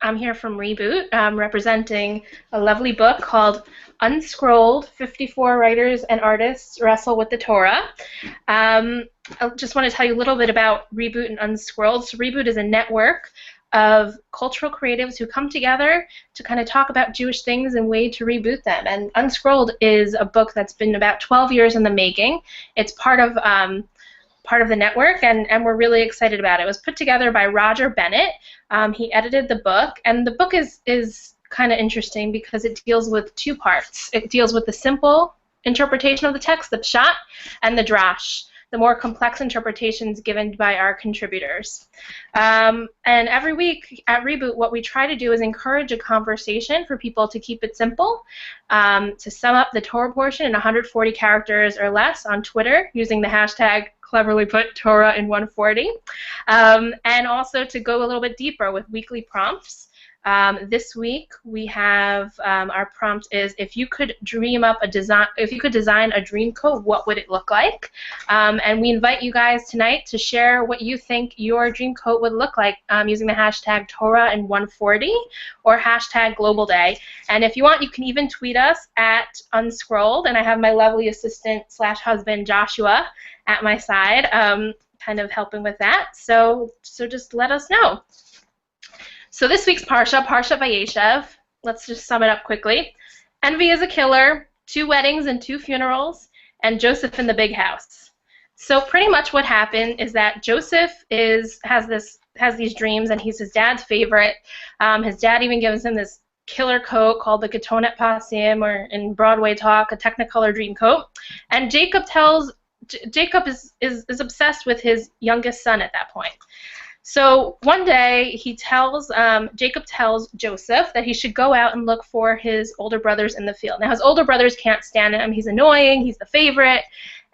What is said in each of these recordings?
I'm here from Reboot, representing a lovely book called Unscrolled, 54 Writers and Artists Wrestle with the Torah. I just want to tell you a little bit about Reboot and Unscrolled. So Reboot is a network of cultural creatives who come together to kind of talk about Jewish things and way to reboot them. And Unscrolled is a book that's been about 12 years in the making. It's part of the network, and we're really excited about it. It was put together by Roger Bennett. He edited the book, and the book is kind of interesting because it deals with two parts. It deals with the simple interpretation of the text, the pshat, and the drash, the more complex interpretations given by our contributors. And every week at Reboot, what we try to do is encourage a conversation for people to keep it simple, to sum up the Torah portion in 140 characters or less on Twitter using the hashtag cleverly put Torah in 140, and also to go a little bit deeper with weekly prompts. This week we have our prompt is if you could design a dream coat, what would it look like? And we invite you guys tonight to share what you think your dream coat would look like using the hashtag Torah in 140 or hashtag Global Day. And if you want, you can even tweet us at Unscrolled, and I have my lovely assistant / husband Joshua at my side, kind of helping with that. So just let us know. So this week's Parsha Va-yeshev, let's just sum it up quickly. Envy is a killer, 2 weddings and 2 funerals, and Joseph in the big house. So pretty much what happened is that Joseph has these dreams, and he's his dad's favorite. His dad even gives him this killer coat called the Ketonet Pasim, or in Broadway talk, a Technicolor dream coat. And Jacob is obsessed with his youngest son at that point. So one day Jacob tells Joseph that he should go out and look for his older brothers in the field. Now his older brothers can't stand him. He's annoying. He's the favorite,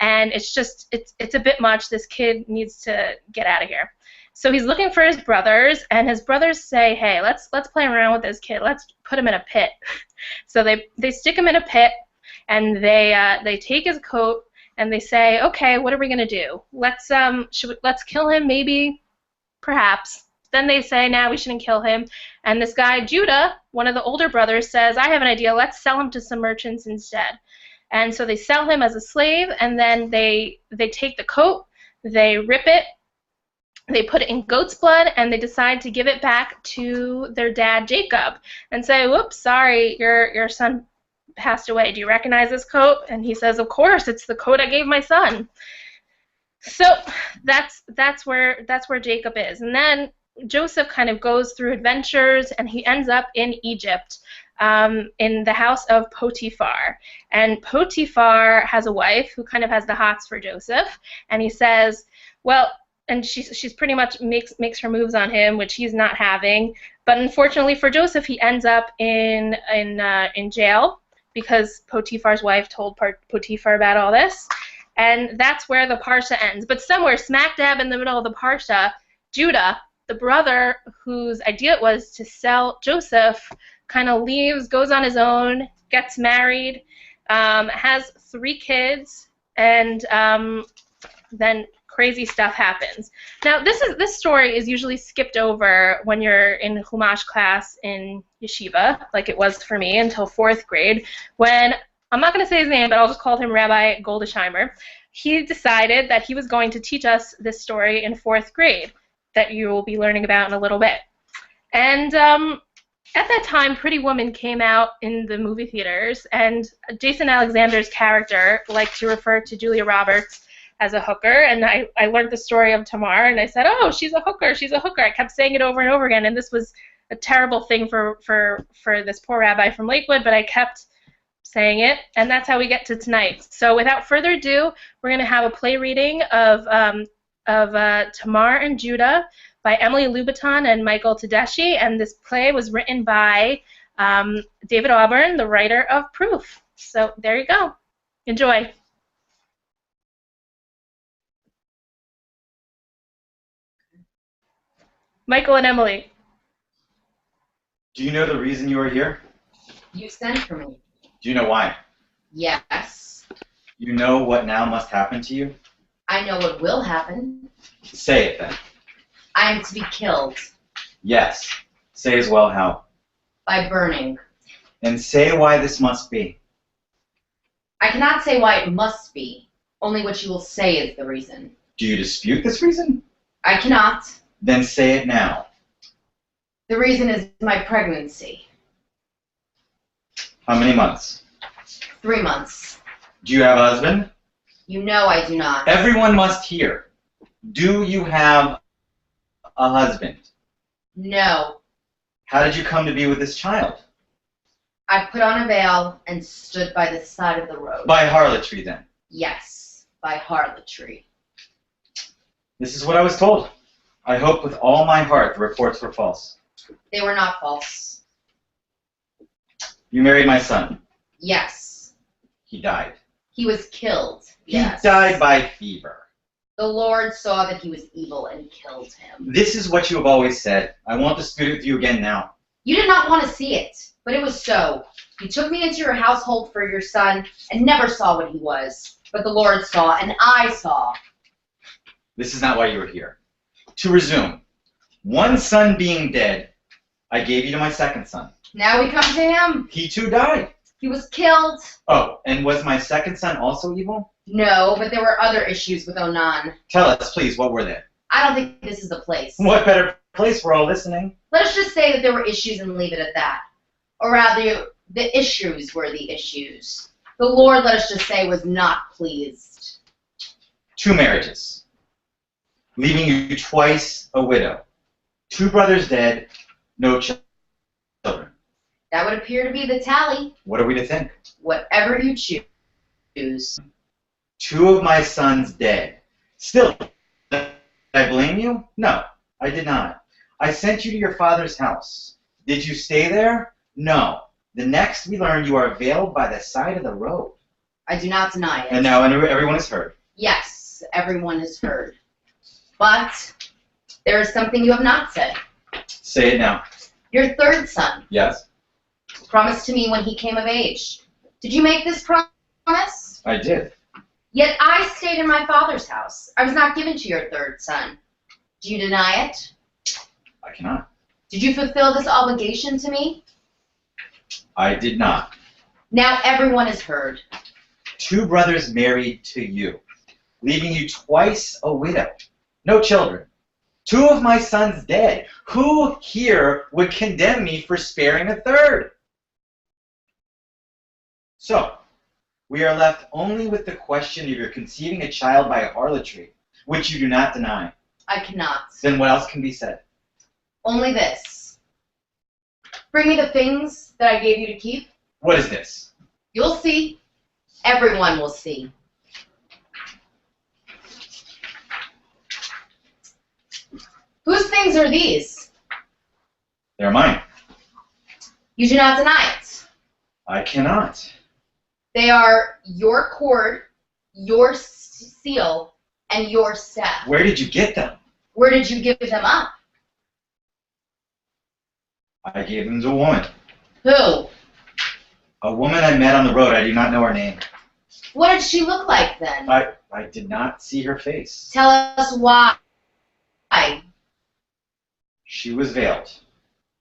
and it's a bit much. This kid needs to get out of here. So he's looking for his brothers, and his brothers say, "Hey, let's play around with this kid. Let's put him in a pit." So they stick him in a pit, and they take his coat, and they say, "Okay, what are we gonna do? Let's kill him, maybe." Perhaps. Then they say, nah, we shouldn't kill him. And this guy, Judah, one of the older brothers, says, I have an idea. Let's sell him to some merchants instead. And so they sell him as a slave, and then they take the coat, they rip it, they put it in goat's blood, and they decide to give it back to their dad, Jacob, and say, whoops, sorry, your son passed away. Do you recognize this coat? And he says, of course, it's the coat I gave my son. So that's where Jacob is, and then Joseph kind of goes through adventures, and he ends up in Egypt, in the house of Potiphar. And Potiphar has a wife who kind of has the hots for Joseph, and he says, well, and she's pretty much makes her moves on him, which he's not having. But unfortunately for Joseph, he ends up in jail because Potiphar's wife told Potiphar about all this. And that's where the Parsha ends. But somewhere smack dab in the middle of the Parsha, Judah, the brother whose idea it was to sell Joseph, kind of leaves, goes on his own, gets married, has 3 kids, and then crazy stuff happens. Now, this story is usually skipped over when you're in Chumash class in yeshiva, like it was for me until 4th grade, when I'm not going to say his name, but I'll just call him Rabbi Goldesheimer. He decided that he was going to teach us this story in 4th grade that you will be learning about in a little bit. And at that time, Pretty Woman came out in the movie theaters, and Jason Alexander's character liked to refer to Julia Roberts as a hooker, and I learned the story of Tamar, and I said, oh, she's a hooker, she's a hooker. I kept saying it over and over again, and this was a terrible thing for this poor rabbi from Lakewood, but I kept saying it, and that's how we get to tonight. So without further ado, we're going to have a play reading of Tamar and Judah by Emily Louboutin and Michael Tedeschi, and this play was written by David Auburn, the writer of Proof. So there you go. Enjoy. Michael and Emily. Do you know the reason you are here? You sent for me. Do you know why? Yes. You know what now must happen to you? I know what will happen. Say it then. I am to be killed. Yes. Say as well how. By burning. And say why this must be. I cannot say why it must be. Only what you will say is the reason. Do you dispute this reason? I cannot. Then say it now. The reason is my pregnancy. How many months? 3 months. Do you have a husband? You know I do not. Everyone must hear. Do you have a husband? No. How did you come to be with this child? I put on a veil and stood by the side of the road. By harlotry, then. Yes, by harlotry. This is what I was told. I hope with all my heart the reports were false. They were not false. You married my son. Yes. He died. He was killed. He Yes. died by fever. The Lord saw that he was evil and killed him. This is what you have always said. I won't dispute it with you again now. You did not want to see it, but it was so. You took me into your household for your son and never saw what he was. But the Lord saw, and I saw. This is not why you were here. To resume, one son being dead, I gave you to my second son. Now we come to him. He too died. He was killed. Oh, and was my second son also evil? No, but there were other issues with Onan. Tell us, please, what were they? I don't think this is the place. What better place for all listening? Let us just say that there were issues and leave it at that. Or rather, the issues were the issues. The Lord, let us just say, was not pleased. 2 marriages, leaving you twice a widow. 2 brothers dead, no children. That would appear to be the tally. What are we to think? Whatever you choose. 2 of my sons dead. Still, did I blame you? No, I did not. I sent you to your father's house. Did you stay there? No. The next we learned you are veiled by the side of the road. I do not deny it. And now everyone has heard. Yes, everyone has heard. But there is something you have not said. Say it now. Your third son Yes, promised to me when he came of age. Did you make this promise? I did. Yet I stayed in my father's house. I was not given to your third son. Do you deny it? I cannot. Did you fulfill this obligation to me? I did not. Now everyone has heard. 2 brothers married to you, leaving you twice a widow. No children. 2 of my sons dead. Who here would condemn me for sparing a third? So, we are left only with the question of your conceiving a child by harlotry, which you do not deny. I cannot. Then what else can be said? Only this. Bring me the things that I gave you to keep. What is this? You'll see. Everyone will see. Whose things are these? They're mine. You do not deny it. I cannot. They are your cord, your seal, and your staff. Where did you get them? Where did you give them up? I gave them to a woman. Who? A woman I met on the road. I do not know her name. What did she look like then? I did not see her face. Tell us why. She was veiled.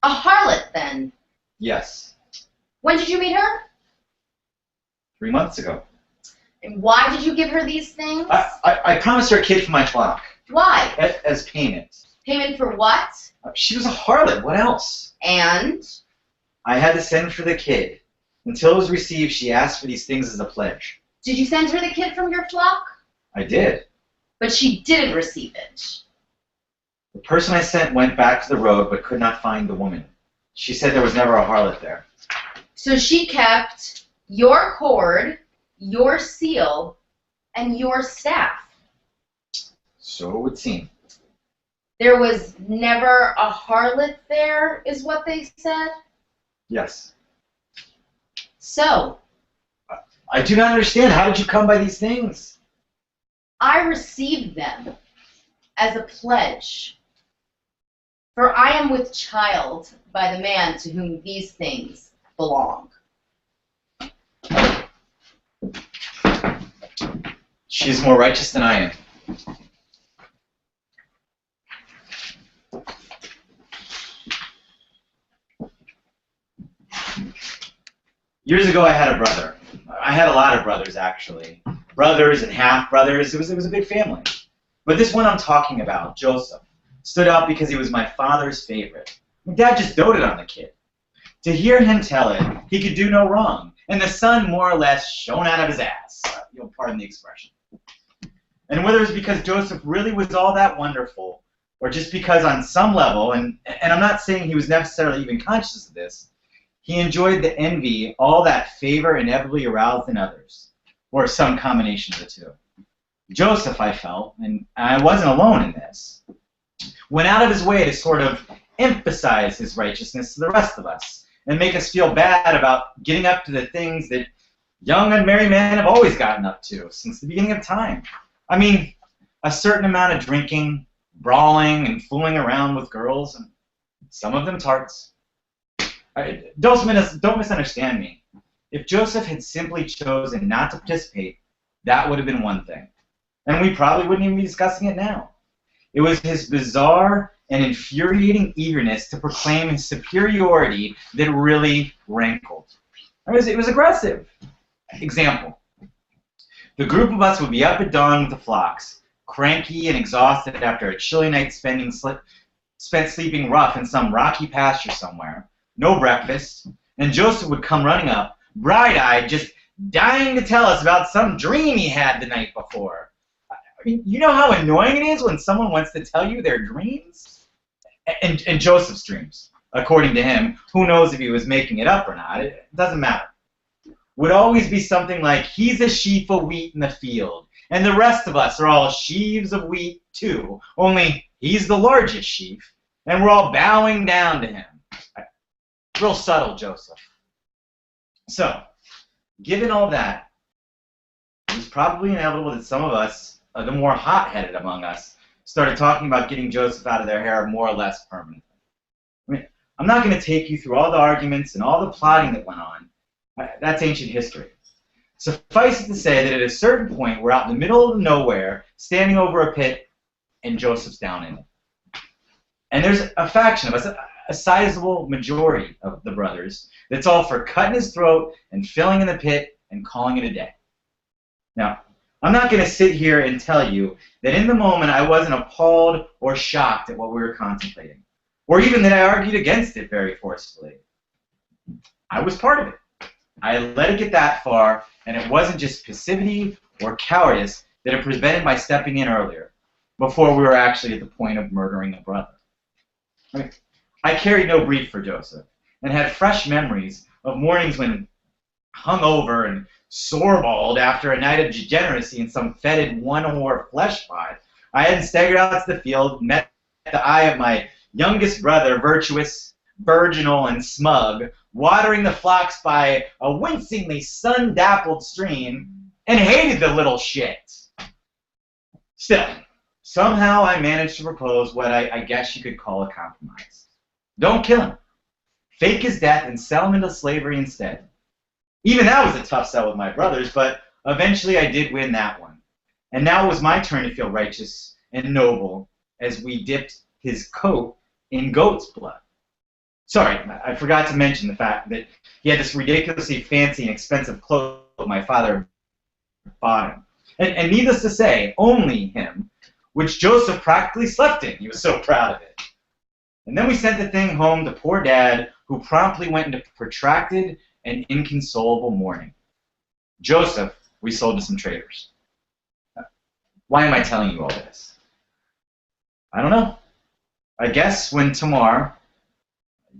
A harlot then. Yes. When did you meet her? 3 months ago. And why did you give her these things? I promised her a kid for my flock. Why? As payment. Payment for what? She was a harlot. What else? And? I had to send for the kid. Until it was received, she asked for these things as a pledge. Did you send her the kid from your flock? I did. But she didn't receive it. The person I sent went back to the road but could not find the woman. She said there was never a harlot there. So she kept your cord, your seal, and your staff. So it would seem. There was never a harlot there, is what they said? Yes. So, I do not understand. How did you come by these things? I received them as a pledge. For I am with child by the man to whom these things belong. She is more righteous than I am. Years ago, I had a brother. I had a lot of brothers, actually. Brothers and half-brothers. It was a big family. But this one I'm talking about, Joseph, stood out because he was my father's favorite. My dad just doted on the kid. To hear him tell it, he could do no wrong, and the sun more or less shone out of his ass. You'll pardon the expression. And whether it was because Joseph really was all that wonderful, or just because on some level, and I'm not saying he was necessarily even conscious of this, he enjoyed the envy all that favor inevitably aroused in others, or some combination of the two. Joseph, I felt, and I wasn't alone in this, went out of his way to sort of emphasize his righteousness to the rest of us, and make us feel bad about getting up to the things that young unmarried men have always gotten up to since the beginning of time. I mean, a certain amount of drinking, brawling, and fooling around with girls, and some of them tarts. Don't misunderstand me. If Joseph had simply chosen not to participate, that would have been one thing. And we probably wouldn't even be discussing it now. It was his bizarre and infuriating eagerness to proclaim his superiority that really rankled. It was aggressive. Example. The group of us would be up at dawn with the flocks, cranky and exhausted after a chilly night spent sleeping rough in some rocky pasture somewhere, no breakfast, and Joseph would come running up, bright-eyed, just dying to tell us about some dream he had the night before. I mean, you know how annoying it is when someone wants to tell you their dreams? And Joseph's dreams, according to him, who knows if he was making it up or not, it doesn't matter, would always be something like, he's a sheaf of wheat in the field, and the rest of us are all sheaves of wheat too, only he's the largest sheaf, and we're all bowing down to him. Real subtle, Joseph. So, given all that, it was probably inevitable that some of us, the more hot-headed among us, started talking about getting Joseph out of their hair more or less permanently. I mean, I'm not going to take you through all the arguments and all the plotting that went on. That's ancient history. Suffice it to say that at a certain point, we're out in the middle of nowhere, standing over a pit, and Joseph's down in it. And there's a faction of us, a sizable majority of the brothers, that's all for cutting his throat and filling in the pit and calling it a day. Now, I'm not going to sit here and tell you that in the moment I wasn't appalled or shocked at what we were contemplating, or even that I argued against it very forcefully. I was part of it. I let it get that far, and it wasn't just passivity or cowardice that had prevented my stepping in earlier, before we were actually at the point of murdering a brother. I carried no brief for Joseph, and had fresh memories of mornings when hungover and sore-balled after a night of degeneracy in some fetid one-oar flesh pot, I hadn't staggered out to the field, met the eye of my youngest brother, virtuous, virginal, and smug, watering the flocks by a wincingly sun-dappled stream, and hated the little shit. Still, somehow I managed to propose what I guess you could call a compromise. Don't kill him. Fake his death and sell him into slavery instead. Even that was a tough sell with my brothers, but eventually I did win that one. And now it was my turn to feel righteous and noble as we dipped his coat in goat's blood. Sorry, I forgot to mention the fact that he had this ridiculously fancy and expensive clothes my father bought him. And needless to say, only him, which Joseph practically slept in. He was so proud of it. And then we sent the thing home to poor Dad, who promptly went into protracted and inconsolable mourning. Joseph, we sold to some traders. Why am I telling you all this? I don't know. I guess when Tamar,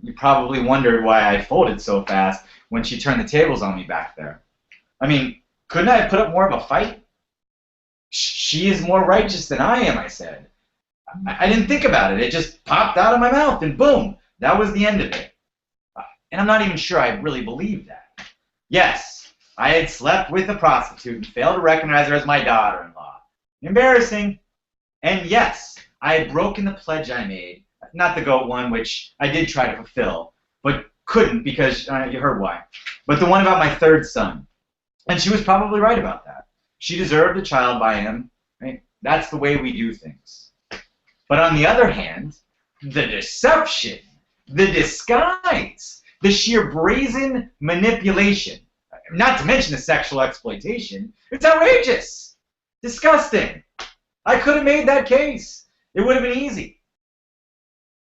you probably wondered why I folded so fast when she turned the tables on me back there. I mean, couldn't I have put up more of a fight? She is more righteous than I am, I said. I didn't think about it. It just popped out of my mouth, and boom, that was the end of it. And I'm not even sure I really believed that. Yes, I had slept with a prostitute and failed to recognize her as my daughter-in-law. Embarrassing. And yes, I had broken the pledge I made. Not the goat one, which I did try to fulfill, but couldn't because you heard why. But the one about my third son. And she was probably right about that. She deserved a child by him. Right? That's the way we do things. But on the other hand, the deception, the disguise, The sheer brazen manipulation, not to mention the sexual exploitation, it's outrageous. Disgusting. I could have made that case. It would have been easy.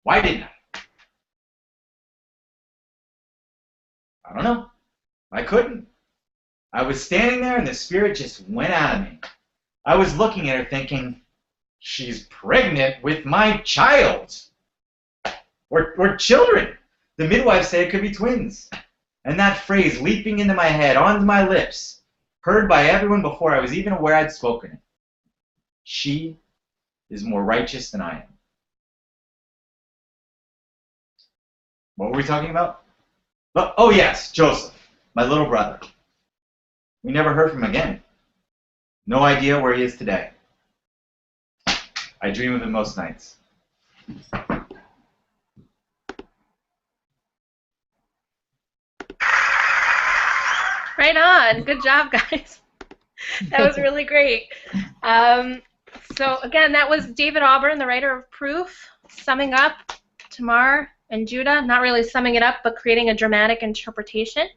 Why didn't I don't know. I couldn't. I was standing there and the spirit just went out of me. I was looking at her thinking, she's pregnant with my child. Or children. The midwives say it could be twins. And that phrase leaping into my head, onto my lips, heard by everyone before I was even aware I'd spoken it. She is more righteous than I am. What were we talking about? Oh yes, Joseph, my little brother. We never heard from him again. No idea where he is today. I dream of him most nights. Right on. Good job, guys. That was really great. So again, that was David Auburn, the writer of Proof, summing up Tamar and Judah, not really summing it up, but creating a dramatic interpretation.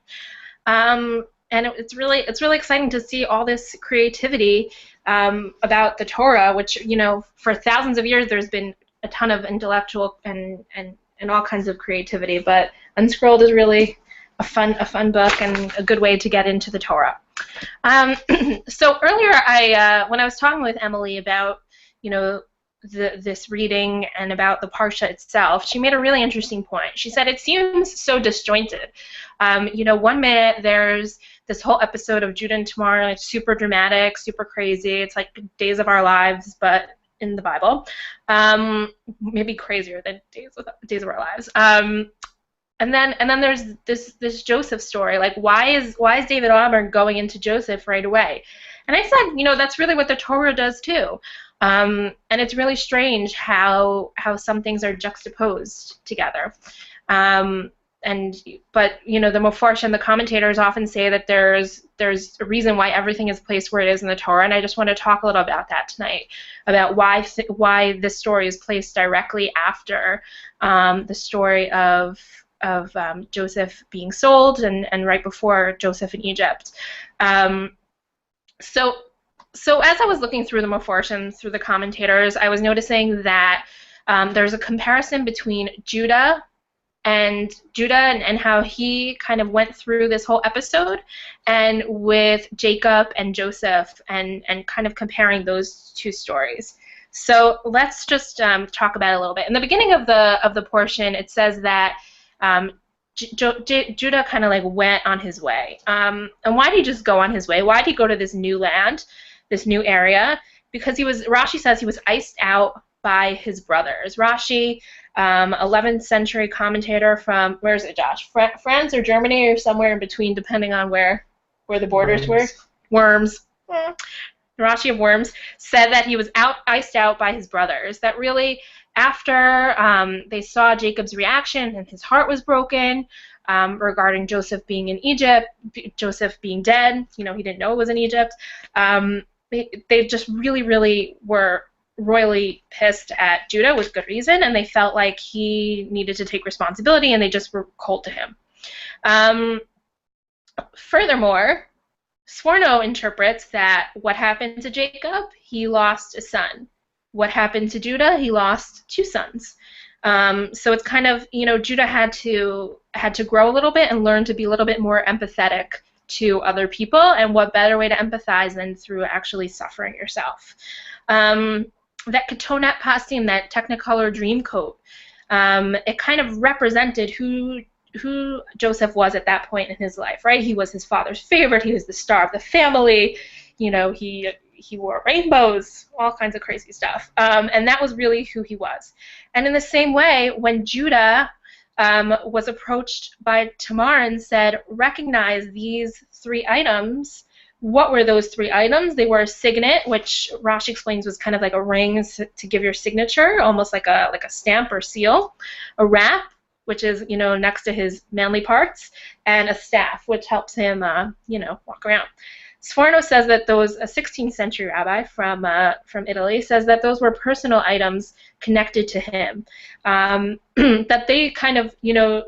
And it's really exciting to see all this creativity about the Torah, which, you know, for thousands of years there's been a ton of intellectual and all kinds of creativity, but Unscrolled is really a fun book and a good way to get into the Torah. So earlier, when I was talking with Emily about, you know, this reading and about the Parsha itself, she made a really interesting point. She said it seems so disjointed. You know, one minute there's this whole episode of Judah and Tamar, like super dramatic, super crazy. It's like Days of Our Lives, but in the Bible. Maybe crazier than Days of Our Lives. And then there's this Joseph story. Like, why is David Auburn going into Joseph right away? And I said, you know, that's really what the Torah does too. And it's really strange how some things are juxtaposed together. But you know, the Mefarshim, the commentators often say that there's a reason why everything is placed where it is in the Torah, and I just want to talk a little about that tonight, about why this story is placed directly after the story of Joseph being sold and right before Joseph in Egypt. So as I was looking through the Mefarshim, through the commentators, I was noticing that there's a comparison between Judah and how he kind of went through this whole episode, and with Jacob and Joseph, and kind of comparing those two stories. So let's just talk about it a little bit. In the beginning of the portion, it says that Judah kind of like went on his way. And why did he just go on his way? Why did he go to this new land, this new area? Because Rashi says he was iced out by his brothers. Rashi, 11th century commentator from, where is it, Josh? France or Germany or somewhere in between, depending on where the borders were. Worms. Rashi of Worms said that he was iced out by his brothers. That really, after they saw Jacob's reaction and his heart was broken regarding Joseph being in Egypt, Joseph being dead, you know, he didn't know it was in Egypt, they just really were royally pissed at Judah with good reason, and they felt like he needed to take responsibility, and they just were cold to him. Furthermore, Sforno interprets that what happened to Jacob, he lost a son. What happened to Judah, he lost two sons. So it's kind of, you know, Judah had to grow a little bit and learn to be a little bit more empathetic to other people, and what better way to empathize than through actually suffering yourself. That Ketonat Pastim, that Technicolor dream coat, it kind of represented who Joseph was at that point in his life, right? He was his father's favorite. He was the star of the family. You know, he wore rainbows, all kinds of crazy stuff. And that was really who he was. And in the same way, when Judah was approached by Tamar and said, recognize these three items, what were those three items? They were a signet, which Rashi explains was kind of like a ring to give your signature, almost like a stamp or seal, a wrap, which is, you know, next to his manly parts, and a staff, which helps him, you know, walk around. Sforno says that those, a 16th century rabbi from Italy, says that those were personal items connected to him, that they kind of, you know,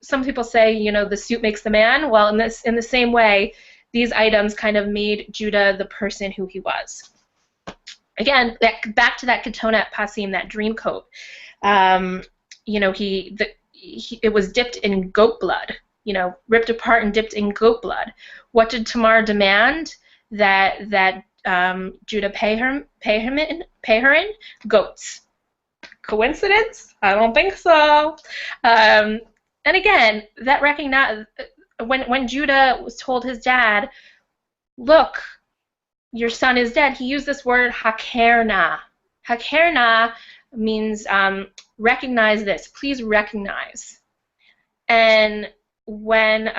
some people say, you know, the suit makes the man. Well, in the same way, these items kind of made Judah the person who he was. Again, back to that Ketonet Pasim, that dream coat. You know, it was dipped in goat blood. You know, ripped apart and dipped in goat blood. What did Tamar demand that Judah pay her in? Goats. Coincidence? I don't think so. And again, that recognize when Judah was told his dad, look, your son is dead, he used this word hakerna. Hakerna means recognize this. Please recognize. And when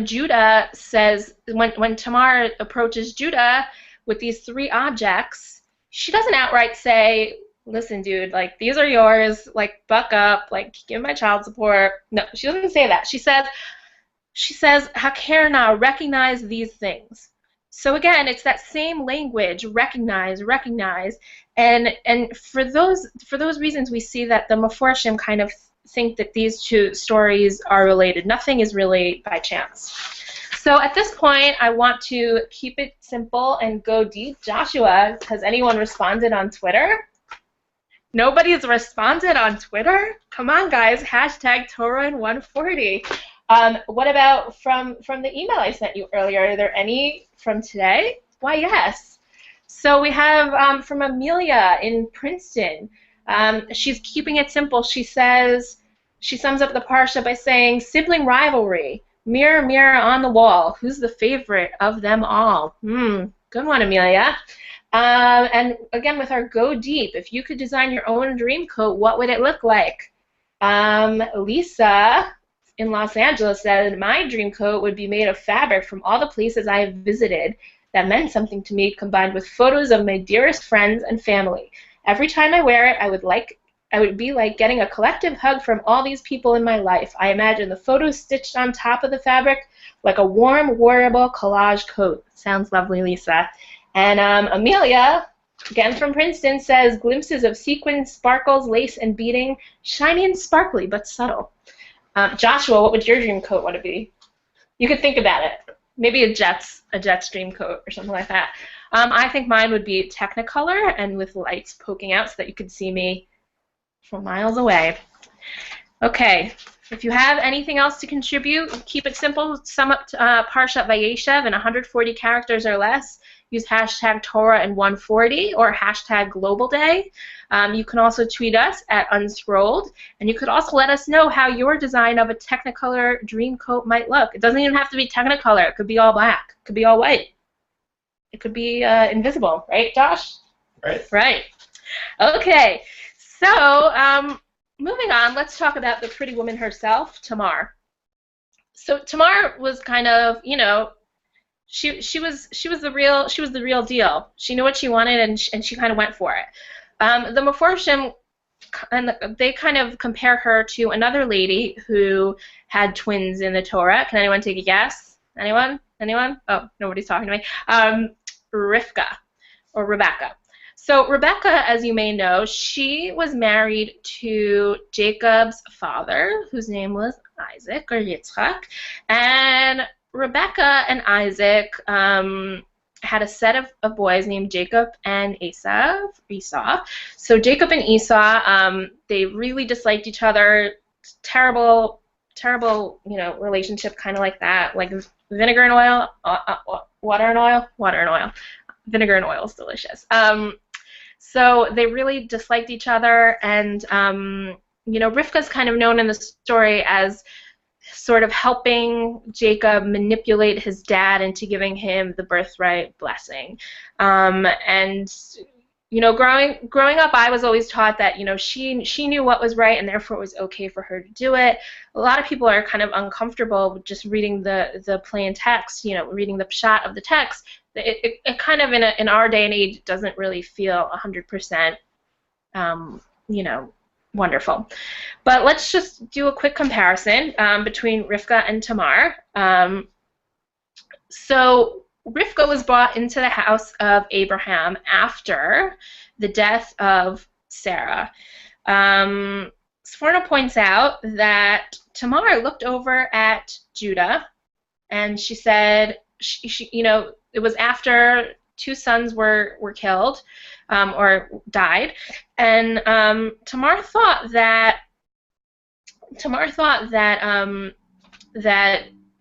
Judah says, when Tamar approaches Judah with these 3 objects, she doesn't outright say, listen, dude, like, these are yours, like, buck up, like, give my child support. No, she doesn't say that. She says, hakerna, recognize these things. So again, it's that same language, recognize, and for those reasons, we see that the Meforshim kind of think that these 2 stories are related. Nothing is really by chance. So at this point, I want to keep it simple and go deep. Joshua, has anyone responded on Twitter? Nobody's responded on Twitter? Come on, guys. Hashtag Torah in 140. What about from the email I sent you earlier? Are there any from today? Why, yes. So we have from Amelia in Princeton. She's keeping it simple. She says, she sums up the parsha by saying, sibling rivalry, mirror, mirror on the wall, who's the favorite of them all? Good one, Amelia. And again, with our go deep, if you could design your own dream coat, what would it look like? Lisa in Los Angeles said, my dream coat would be made of fabric from all the places I have visited that meant something to me, combined with photos of my dearest friends and family. Every time I wear it, I would be like getting a collective hug from all these people in my life. I imagine the photos stitched on top of the fabric like a warm, wearable collage coat. Sounds lovely, Lisa. And Amelia, again from Princeton, says, glimpses of sequins, sparkles, lace, and beading, shiny and sparkly, but subtle. Joshua, what would your dream coat want to be? You could think about it. Maybe a Jets dream coat or something like that. I think mine would be Technicolor and with lights poking out so that you could see me from miles away. Okay, if you have anything else to contribute, keep it simple. Sum up Parshat Va-yeshev in 140 characters or less. Use hashtag Torah in 140 or hashtag Global Day. You can also tweet us at Unscrolled, and you could also let us know how your design of a Technicolor dream coat might look. It doesn't even have to be Technicolor. It could be all black. It could be all white. It could be invisible, right, Josh? Right. Right. Okay. So moving on, let's talk about the pretty woman herself, Tamar. So Tamar was kind of, you know, she was the real deal. She knew what she wanted, and she kind of went for it. The Meforshim, and they kind of compare her to another lady who had twins in the Torah. Can anyone take a guess? Anyone? Oh, nobody's talking to me. Rivka, or Rebecca. So Rebecca, as you may know, she was married to Jacob's father, whose name was Isaac, or Yitzchak, and Rebecca and Isaac had a set of boys named Jacob and Esau. So Jacob and Esau, they really disliked each other. Terrible, you know, relationship, kind of like that, like vinegar and oil, water and oil. Vinegar and oil is delicious. So they really disliked each other, and you know, Rivka's kind of known in the story as sort of helping Jacob manipulate his dad into giving him the birthright blessing. And you know, growing up, I was always taught that, you know, she knew what was right, and therefore it was okay for her to do it. A lot of people are kind of uncomfortable with just reading the plain text, you know, reading the pshat of the text. It kind of in our day and age doesn't really feel 100%, you know, wonderful. But let's just do a quick comparison between Rivka and Tamar. So Rivka was brought into the house of Abraham after the death of Sarah. Sforno points out that Tamar looked over at Judah, and she said, it was after two sons were killed, or died, and Tamar thought that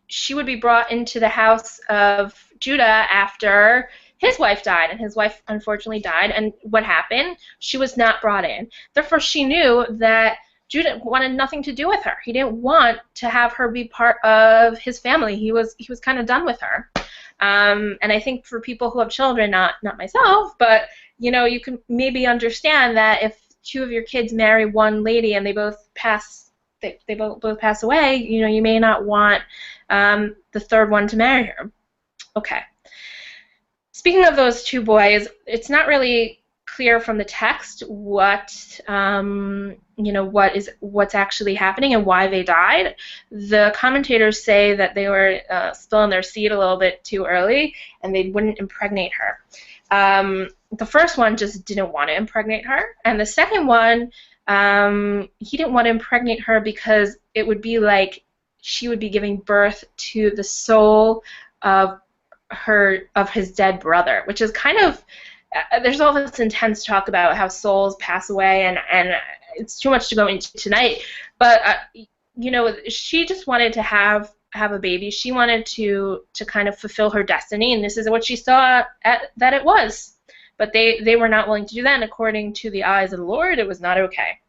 she would be brought into the house of Judah after his wife died, and his wife unfortunately died. And what happened? She was not brought in. Therefore, she knew that Judah wanted nothing to do with her. He didn't want to have her be part of his family. He was kind of done with her. And I think for people who have children, not myself, but you can maybe understand that if two of your kids marry one lady and they both pass away, you may not want the third one to marry her. Okay. Speaking of those two boys, it's not really clear from the text what's actually happening and why they died. The commentators say that they were still in their seed a little bit too early, and they wouldn't impregnate her. The first one just didn't want to impregnate her, and the second one, he didn't want to impregnate her because it would be like she would be giving birth to the soul of his dead brother, which is kind of, there's all this intense talk about how souls pass away, and it's too much to go into tonight, but she just wanted to have a baby. She wanted to kind of fulfill her destiny, and this is what she saw that it was. But they were not willing to do that, and according to the eyes of the Lord, it was not okay.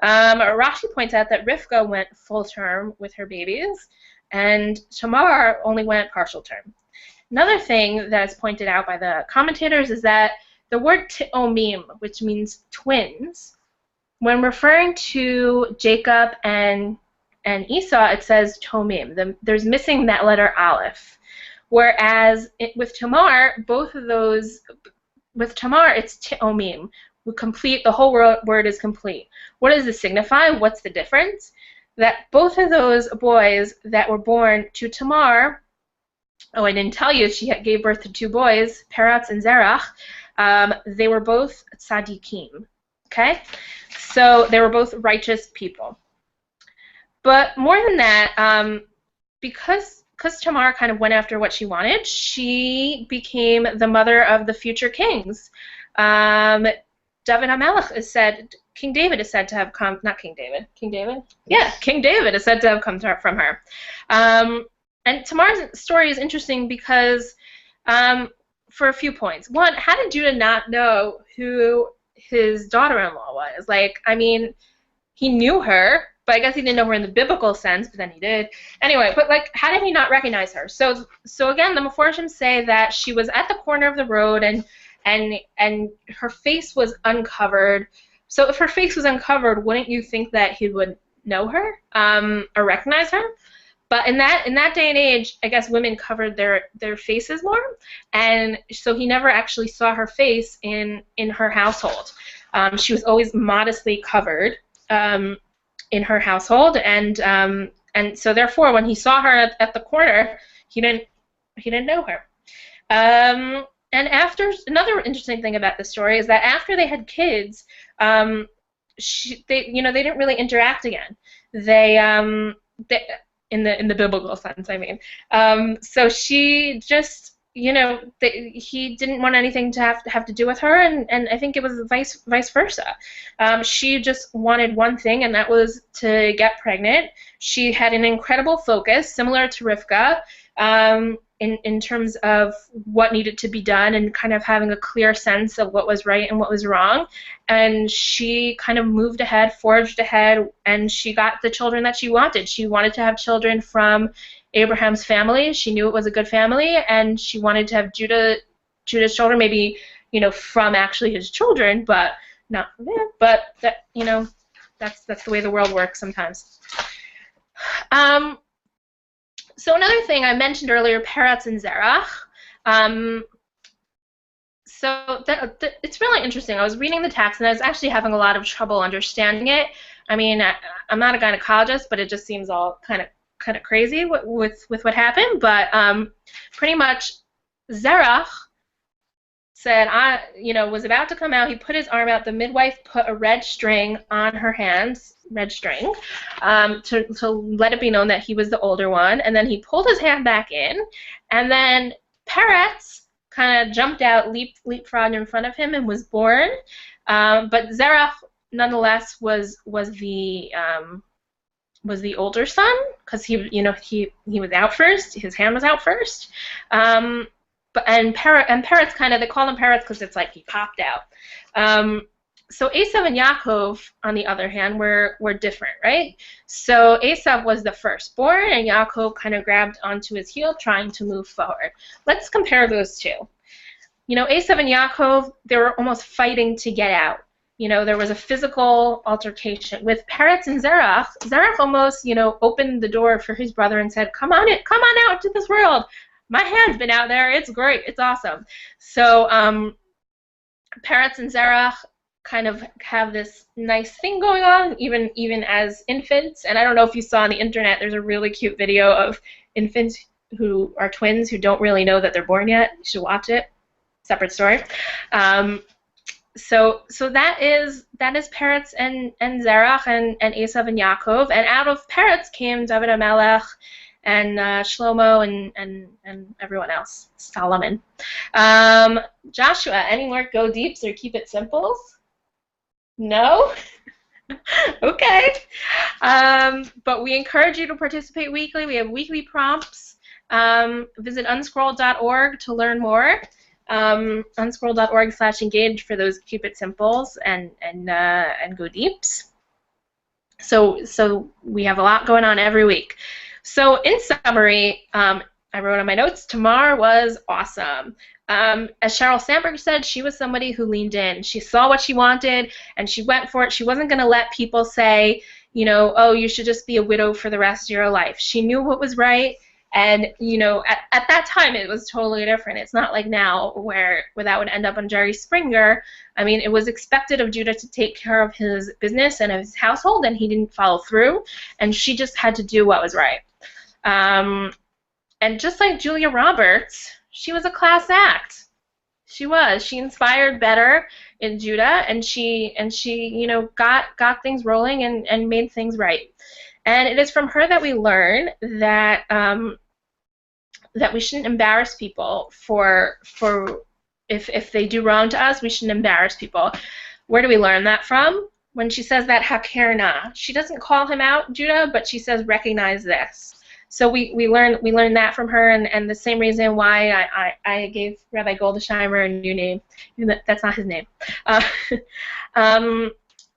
Rashi points out that Rivka went full term with her babies, and Tamar only went partial term. Another thing that is pointed out by the commentators is that the word te'omim, which means twins, when referring to Jacob and Esau, it says tomim. There's missing that letter aleph. Whereas with Tamar, with Tamar, it's te'omim. The whole word is complete. What does this signify? What's the difference? That both of those boys that were born to Tamar, I didn't tell you, she gave birth to two boys, Peretz and Zerach. They were both tzaddikim. Okay? So they were both righteous people. But more than that, because Tamar kind of went after what she wanted, she became the mother of the future kings. David HaMelech is said, King David is said to have come, not King David, King David? Yeah, King David is said to have come from her. And Tamar's story is interesting because, for a few points. One, how did Judah not know who his daughter-in-law was? He knew her, but I guess he didn't know her in the biblical sense, but then he did. Anyway, but how did he not recognize her? So again, the Meforshim say that she was at the corner of the road and her face was uncovered. So if her face was uncovered, wouldn't you think that he would know her or recognize her? But in that day and age, I guess women covered their faces more, and so he never actually saw her face in her household. She was always modestly covered in her household, and so therefore, when he saw her at the corner, he didn't know her. And after, another interesting thing about the story is that after they had kids, they didn't really interact again. They in the biblical sense, I mean. So she just, he didn't want anything to have to do with her, and I think it was vice versa. She just wanted one thing, and that was to get pregnant. She had an incredible focus, similar to Rivka, in terms of what needed to be done and kind of having a clear sense of what was right and what was wrong. And she kind of moved ahead, forged ahead, and she got the children that she wanted. She wanted to have children from Abraham's family. She knew it was a good family, and she wanted to have Judah's children, maybe, from actually his children, but not from him. But that, that's the way the world works sometimes. So another thing I mentioned earlier, Peretz and Zerach. So it's really interesting. I was reading the text, and I was actually having a lot of trouble understanding it. I mean, I'm not a gynecologist, but it just seems all kind of crazy with what happened. But pretty much, Zerach said, was about to come out. He put his arm out. The midwife put a red string on her hands, red string, to let it be known that he was the older one. And then he pulled his hand back in, and then Peretz kind of jumped out, leapfrogged in front of him, and was born. But Zerach, nonetheless, was the older son, because he was out first. His hand was out first. And Peretz they call him Peretz because it's like he popped out. So Esav and Yaakov, on the other hand, were different, right? So Esav was the firstborn, and Yaakov kind of grabbed onto his heel, trying to move forward. Let's compare those two. Esav and Yaakov, they were almost fighting to get out. There was a physical altercation. With Peretz and Zerach, Zerach almost, opened the door for his brother and said, come on out to this world. My hand's been out there. It's great. It's awesome. So Peretz and Zerach kind of have this nice thing going on, even as infants. And I don't know if you saw on the internet, there's a really cute video of infants who are twins who don't really know that they're born yet. You should watch it. Separate story. So that is Peretz and Zerach and Esav and Yaakov. And out of Peretz came David HaMelech and Shlomo and everyone else, Solomon. Joshua, any more go deeps or keep it simples? No? Okay. But we encourage you to participate weekly. We have weekly prompts. Visit unscroll.org to learn more. Unscroll.org/engage for those keep it simples and go deeps. So we have a lot going on every week. So in summary, I wrote on my notes, Tamar was awesome. As Sheryl Sandberg said, she was somebody who leaned in. She saw what she wanted, and she went for it. She wasn't going to let people say, oh, you should just be a widow for the rest of your life. She knew what was right, and, at that time, it was totally different. It's not like now where that would end up on Jerry Springer. I mean, it was expected of Judah to take care of his business and of his household, and he didn't follow through, and she just had to do what was right. And just like Julia Roberts, she was a class act. She was. She inspired better in Judah, and she got things rolling and made things right. And it is from her that we learn that that we shouldn't embarrass people for if they do wrong to us. We shouldn't embarrass people. Where do we learn that from? When she says that hakerna, she doesn't call him out, Judah, but she says recognize this. So we learn that from her, and the same reason why I gave Rabbi Goldesheimer a new name. That's not his name.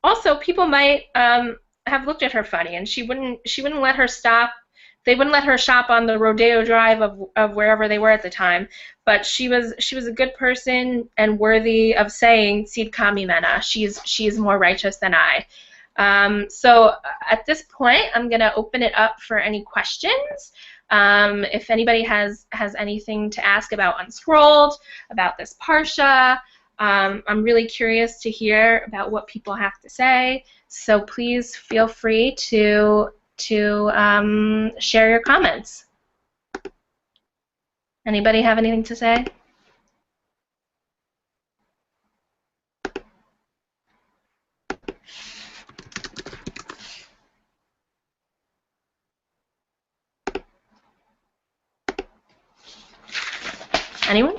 Also, people might have looked at her funny, and she wouldn't let her stop. They wouldn't let her shop on the Rodeo Drive of wherever they were at the time. But she was a good person and worthy of saying Sid Kamimena. She's more righteous than I. So at this point, I'm going to open it up for any questions. If anybody has anything to ask about Unscrolled, about this Parsha, I'm really curious to hear about what people have to say. So please feel free to share your comments. Anybody have anything to say? Anyone?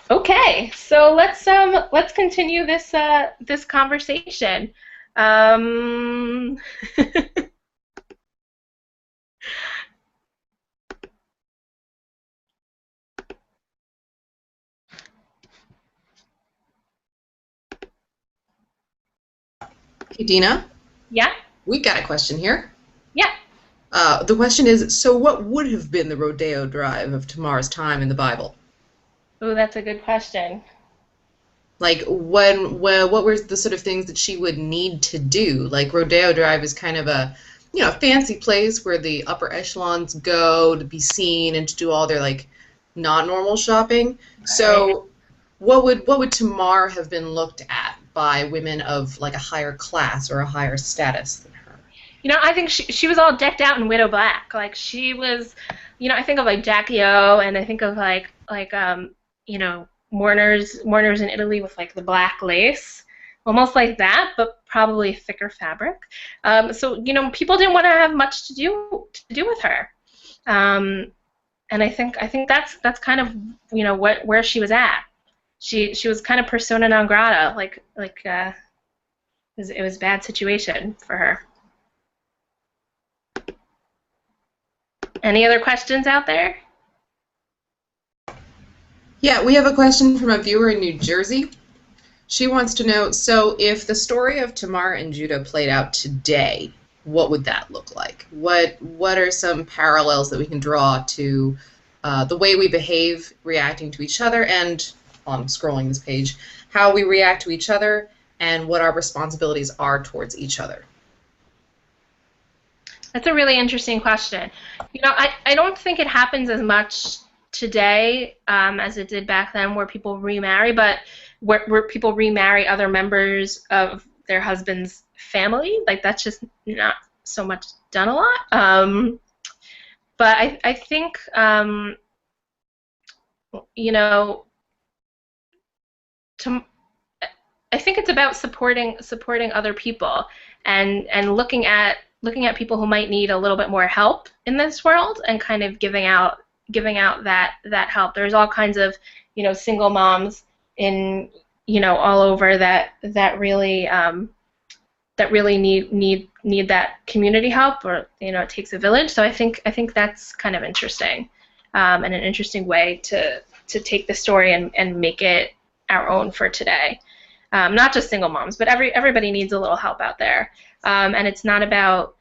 Okay, so let's continue this this conversation. Hey, Dina. Yeah? We got a question here. Yeah. The question is, so what would have been the Rodeo Drive of Tamar's time in the Bible? Oh, that's a good question. Like, what were the sort of things that she would need to do? Like, Rodeo Drive is kind of a, fancy place where the upper echelons go to be seen and to do all their, like, not normal shopping. Right. So what would Tamar have been looked at by women of, like, a higher class or a higher status than her? I think she was all decked out in widow black. Like, she was, I think of, like, Jackie O, and I think of, like mourners in Italy with like the black lace, almost like that, but probably thicker fabric. So people didn't want to have much to do with her, and I think that's kind of where she was at. She was kind of persona non grata, it was a bad situation for her. Any other questions out there? Yeah, we have a question from a viewer in New Jersey. She wants to know, so if the story of Tamar and Judah played out today, what would that look like? What are some parallels that we can draw to the way we behave reacting to each other, and on scrolling this page, how we react to each other and what our responsibilities are towards each other? That's a really interesting question. I don't think it happens as much today as it did back then, where people remarry, but where people remarry other members of their husband's family. Like, that's just not so much done a lot. But I think I think it's about supporting other people and looking at people who might need a little bit more help in this world, and kind of giving out that help. There's all kinds of single moms in all over that really need that community help, or it takes a village. So I think that's kind of interesting, and an interesting way to take the story and make it our own for today. Not just single moms, but everybody needs a little help out there. And it's not about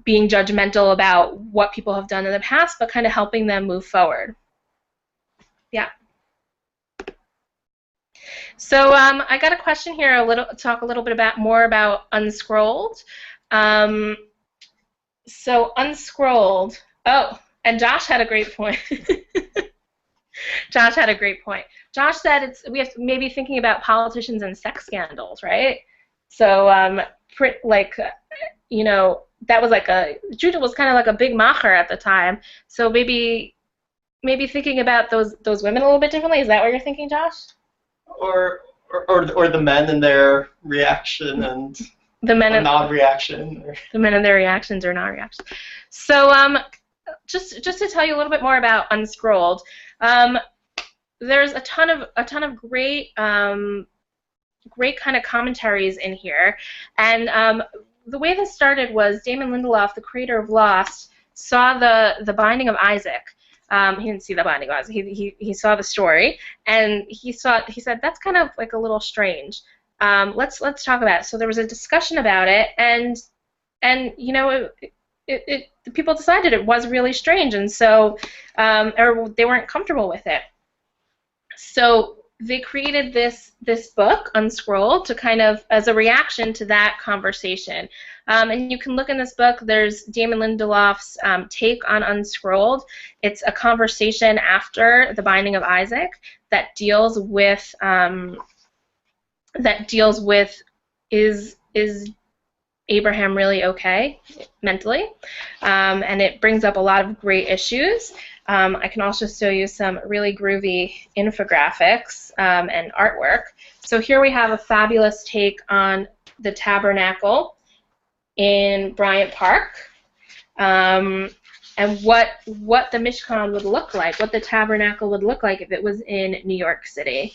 being judgmental about what people have done in the past, but kind of helping them move forward. Yeah. So I got a question here. Talk a little bit more about Unscrolled. So Unscrolled. Oh, and Josh had a great point. Josh had a great point. Josh said we have to maybe thinking about politicians and sex scandals, right? So that was Judah was kind of like a big macher at the time. So maybe thinking about those women a little bit differently. Is that what you're thinking, Josh? Or the men and their reaction and the men and non-reaction. The men and their reactions or non-reactions. So just to tell you a little bit more about Unscrolled, there's a ton of great kind of commentaries in here, and the way this started was Damon Lindelof, the creator of Lost, saw the Binding of Isaac. He didn't see the Binding of Isaac. He saw the story, and he said that's kind of like a little strange. Let's talk about it. So there was a discussion about it, and the people decided it was really strange, and so or they weren't comfortable with it. So they created this book, Unscrolled, to kind of as a reaction to that conversation. And you can look in this book. There's Damon Lindelof's take on Unscrolled. It's a conversation after the Binding of Isaac that deals with is Abraham really okay mentally, and it brings up a lot of great issues. I can also show you some really groovy infographics and artwork. So here we have a fabulous take on the tabernacle in Bryant Park, and what the Mishkan would look like, what the tabernacle would look like if it was in New York City.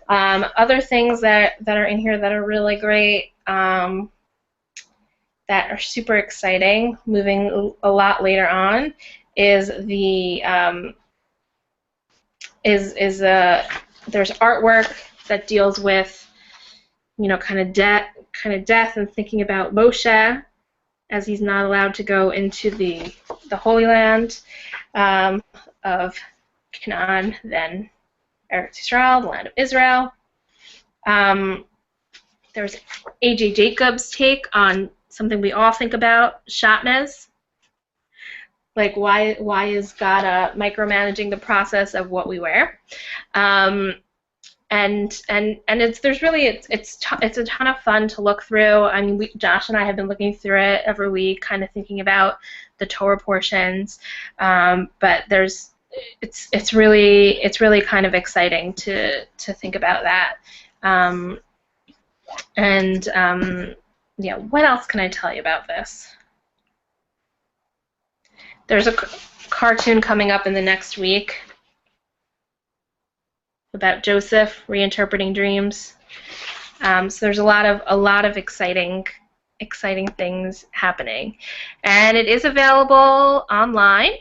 Other things that are in here that are really great, that are super exciting, moving a lot later on, is there's artwork that deals with kind of death and thinking about Moshe as he's not allowed to go into the Holy Land of Canaan, then Eretz Yisrael, the land of Israel. There's A.J. Jacobs' take on something we all think about, shatnez. Like, why is God micromanaging the process of what we wear? And it's a ton of fun to look through. I mean, Josh and I have been looking through it every week, kind of thinking about the Torah portions. But there's it's really kind of exciting to think about that. Yeah, what else can I tell you about this? There's a cartoon coming up in the next week about Joseph reinterpreting dreams. So there's a lot of exciting things happening, and it is available online.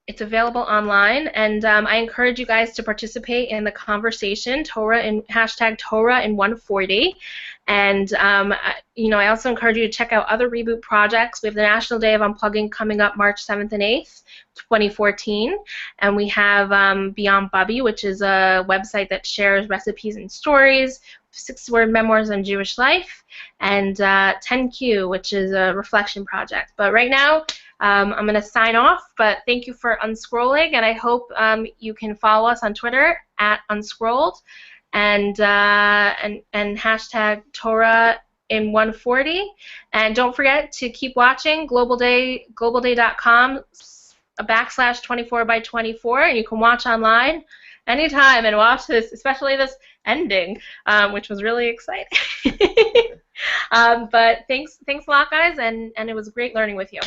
It's available online, and I encourage you guys to participate in the conversation, hashtag Torah in 140. And I also encourage you to check out other Reboot projects. We have the National Day of Unplugging coming up March 7th and 8th, 2014, and we have Beyond Bubby, which is a website that shares recipes and stories, 6-word memoirs on Jewish life, and 10Q, which is a reflection project. But right now, I'm going to sign off, but thank you for unscrolling, and I hope you can follow us on Twitter at Unscrolled, and hashtag Torah in 140. And don't forget to keep watching globalday.com /24/24, and you can watch online anytime and watch this, especially this ending, which was really exciting. But thanks a lot, guys, and it was great learning with you.